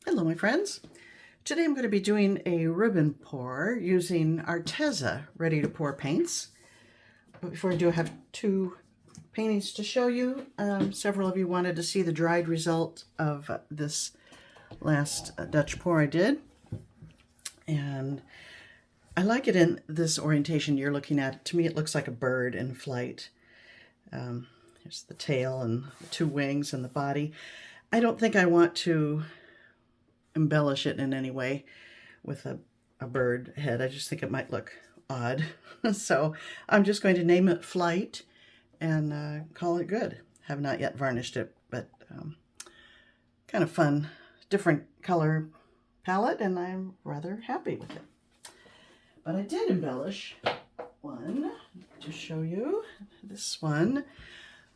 Hello my friends. Today I'm going to be doing a ribbon pour using Arteza ready to pour paints. But before I do, I have two paintings to show you. Several of you wanted to see the dried result of this last Dutch pour I did. And I like it in this orientation you're looking at. To me it looks like a bird in flight. Here's the tail and the two wings and the body. I don't think I want to embellish it in any way with a bird head. I just think it might look odd. So I'm just going to name it Flight and call it good. Have not yet varnished it, but kind of fun, different color palette, and I'm rather happy with it. But I did embellish one to show you. This one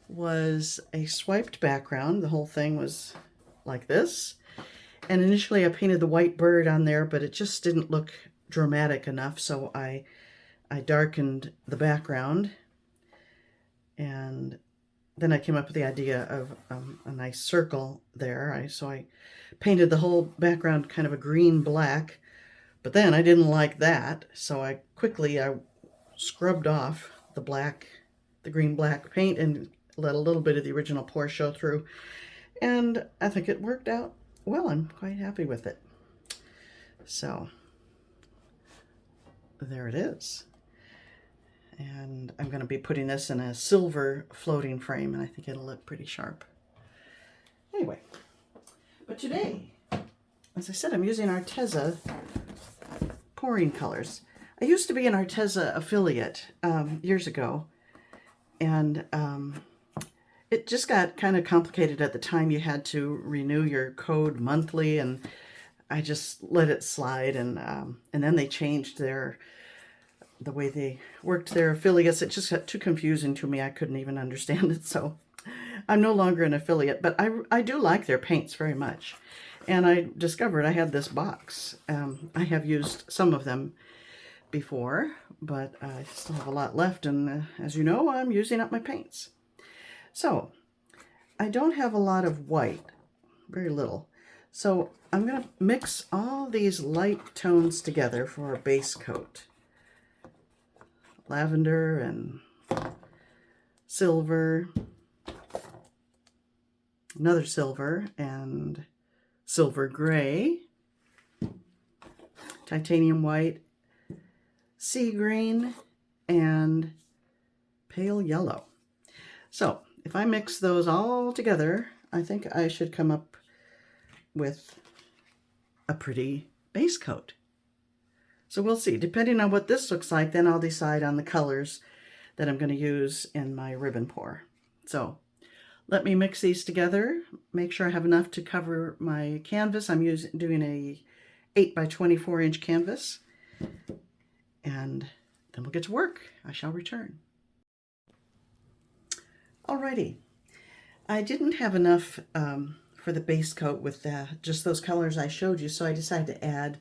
was a swiped background. The whole thing was like this. And initially I painted the white bird on there, but it just didn't look dramatic enough, so I darkened the background. And then I came up with the idea of a nice circle there. So I painted the whole background kind of a green-black, but then I didn't like that, so I quickly scrubbed off the green-black paint and let a little bit of the original pour show through. And I think it worked out well. I'm quite happy with it. So there it is. And I'm going to be putting this in a silver floating frame, and I think it'll look pretty sharp. Anyway, but today, as I said, I'm using Arteza pouring colors. I used to be an Arteza affiliate years ago, and it just got kind of complicated at the time. You had to renew your code monthly, and I just let it slide. And then they changed the way they worked their affiliates. It just got too confusing to me. I couldn't even understand it. So I'm no longer an affiliate, but I do like their paints very much. And I discovered I had this box. I have used some of them before, but I still have a lot left. And as you know, I'm using up my paints. So I don't have a lot of white, very little. So I'm going to mix all these light tones together for a base coat. Lavender and silver, another silver and silver gray, titanium white, sea green, and pale yellow. So if I mix those all together, I think I should come up with a pretty base coat. So we'll see. Depending on what this looks like, then I'll decide on the colors that I'm going to use in my ribbon pour. So let me mix these together, make sure I have enough to cover my canvas. I'm doing a 8 by 24 inch canvas, and then we'll get to work. I shall return. Alrighty, I didn't have enough for the base coat with just those colors I showed you, so I decided to add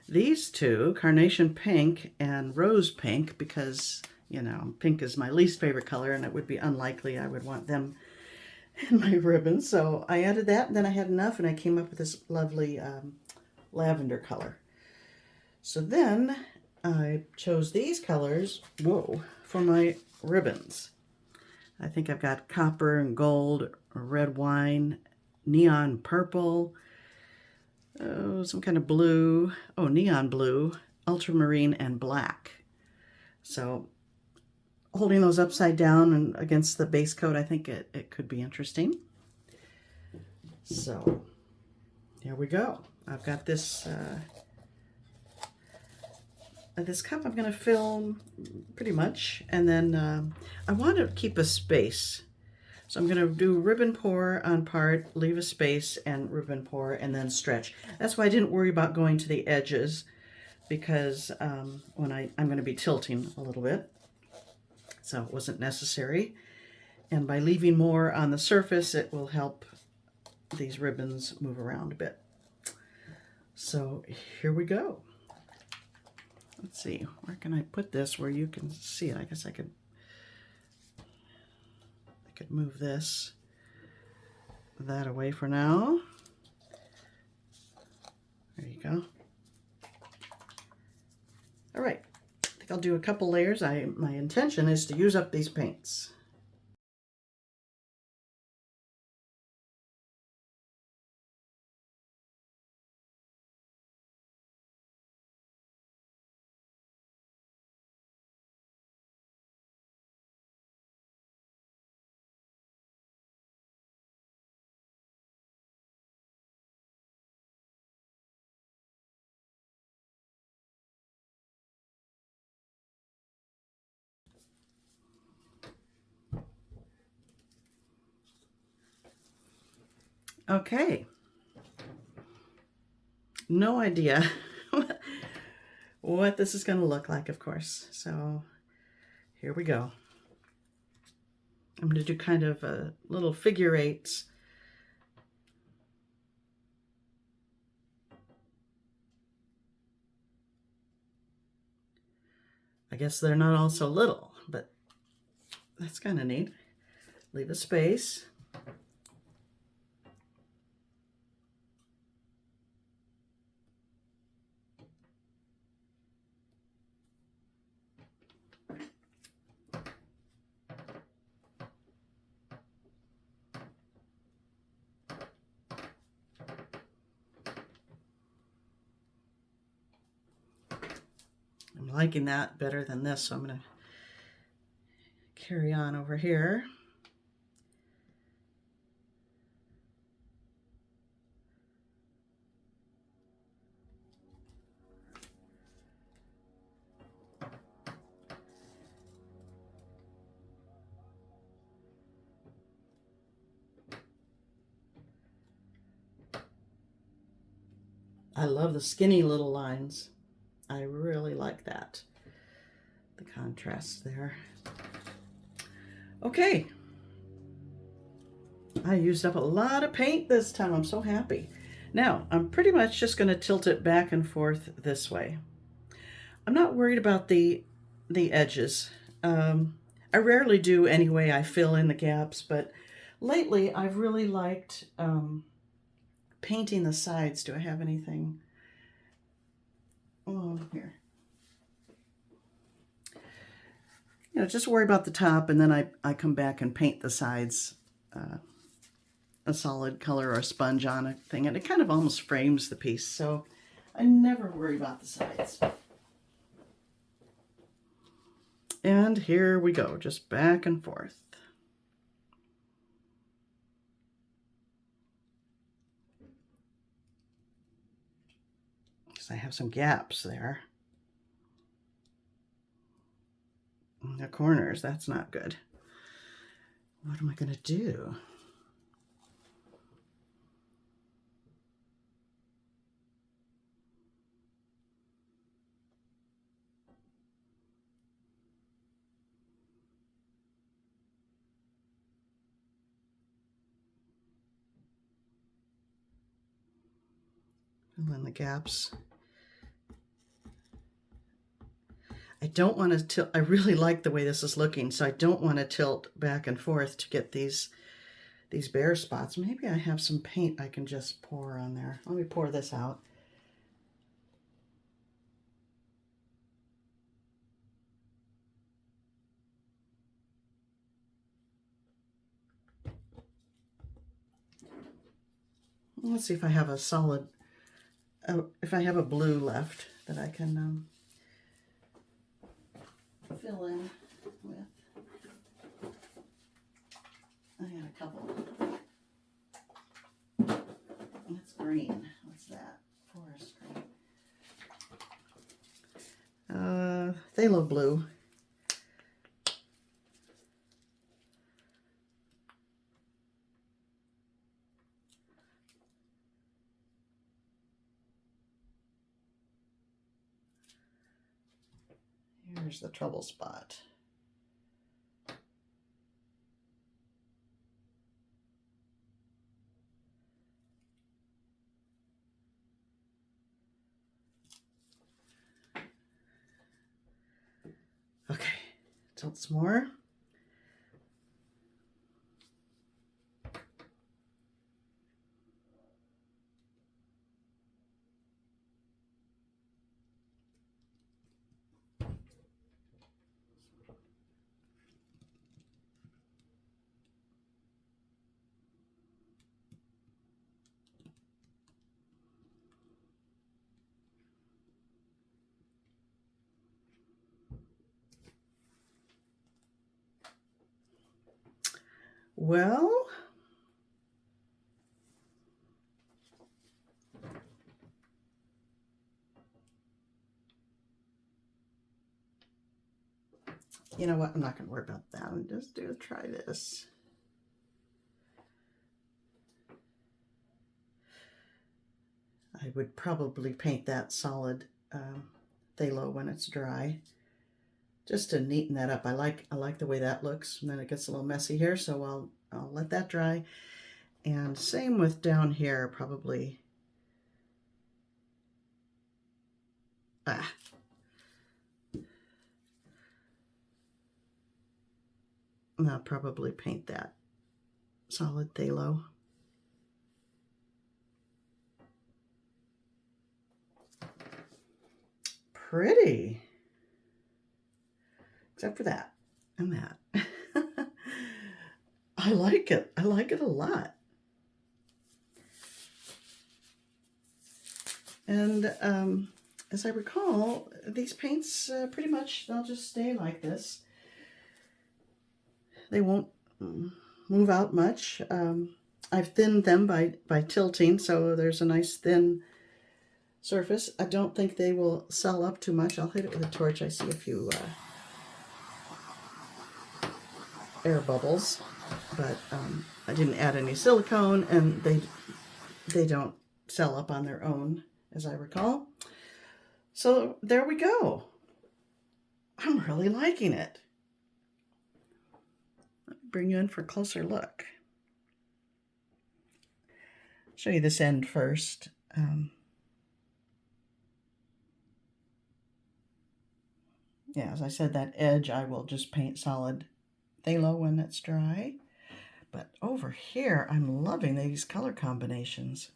these two, Carnation Pink and Rose Pink, because, you know, pink is my least favorite color, and it would be unlikely I would want them in my ribbon. So I added that, and then I had enough, and I came up with this lovely lavender color. So then I chose these colors, for my ribbons. I think I've got copper and gold, red wine, neon purple, some kind of blue, neon blue, ultramarine, and black. So holding those upside down and against the base coat, I think it could be interesting. So here we go. I've got this this cup I'm going to fill pretty much, and then I want to keep a space. So I'm going to do ribbon pour on part, leave a space, and ribbon pour, and then stretch. That's why I didn't worry about going to the edges, because when I'm going to be tilting a little bit, so it wasn't necessary. And by leaving more on the surface, it will help these ribbons move around a bit. So here we go. Let's see, where can I put this where you can see it? I guess I could move that away for now. I'll do a couple layers. My intention is to use up these paints. Okay. No idea what this is going to look like, of course. So here we go. I'm going to do kind of a little figure eights. I guess they're not all so little, but that's kind of neat. Leave a space. I'm liking that better than this, so I'm going to carry on over here. I love the skinny little lines. I really like that. The contrast there. Okay. I used up a lot of paint this time. I'm so happy. Now, I'm pretty much just going to tilt it back and forth this way. I'm not worried about the edges. I rarely do anyway. I fill in the gaps, but lately I've really liked painting the sides. Do I have anything? Oh, here. You know, just worry about the top, and then I come back and paint the sides a solid color or a sponge on a thing, and it kind of almost frames the piece, so I never worry about the sides. And here we go, just back and forth. Because I have some gaps there. In the corners, that's not good. What am I going to do? Fill in the gaps. I don't want to tilt. I really like the way this is looking, so I don't want to tilt back and forth to get these bare spots. Maybe I have some paint I can just pour on there. Let me pour this out. Let's see if I have a solid, if I have a blue left that I can fill in with. I got a couple. That's green. What's that? Forest green. Phthalo blue. Here's the trouble spot. Okay, tilt some more. Well, you know what? I'm not going to worry about that. I'm just going to try this. I would probably paint that solid phthalo when it's dry, just to neaten that up. I like the way that looks, and then it gets a little messy here, so I'll let that dry. And same with down here, probably. I'll probably paint that solid phthalo. Pretty. Except for that and that. I like it. I like it a lot. And as I recall, these paints pretty much, they'll just stay like this. They won't move out much. I've thinned them by tilting, so there's a nice thin surface. I don't think they will sell up too much. I'll hit it with a torch. I see a few air bubbles, but I didn't add any silicone, and they don't sell up on their own, as I recall. So there we go. I'm really liking it. Let me bring you in for a closer look. Show you this end first. Yeah, as I said, that edge I will just paint solid phthalo when it's dry. But over here, I'm loving these color combinations.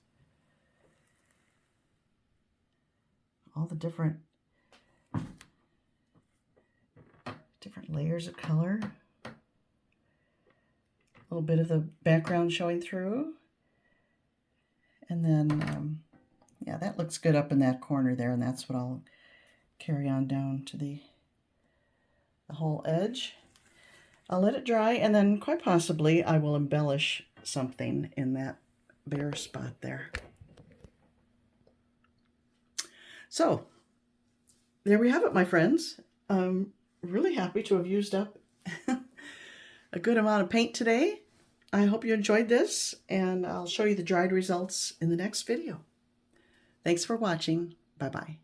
All the different layers of color. A little bit of the background showing through. And then, yeah, that looks good up in that corner there, and that's what I'll carry on down to the whole edge. I'll let it dry, and then quite possibly I will embellish something in that bare spot there. So, there we have it, my friends. I'm really happy to have used up a good amount of paint today. I hope you enjoyed this, and I'll show you the dried results in the next video. Thanks for watching. Bye-bye.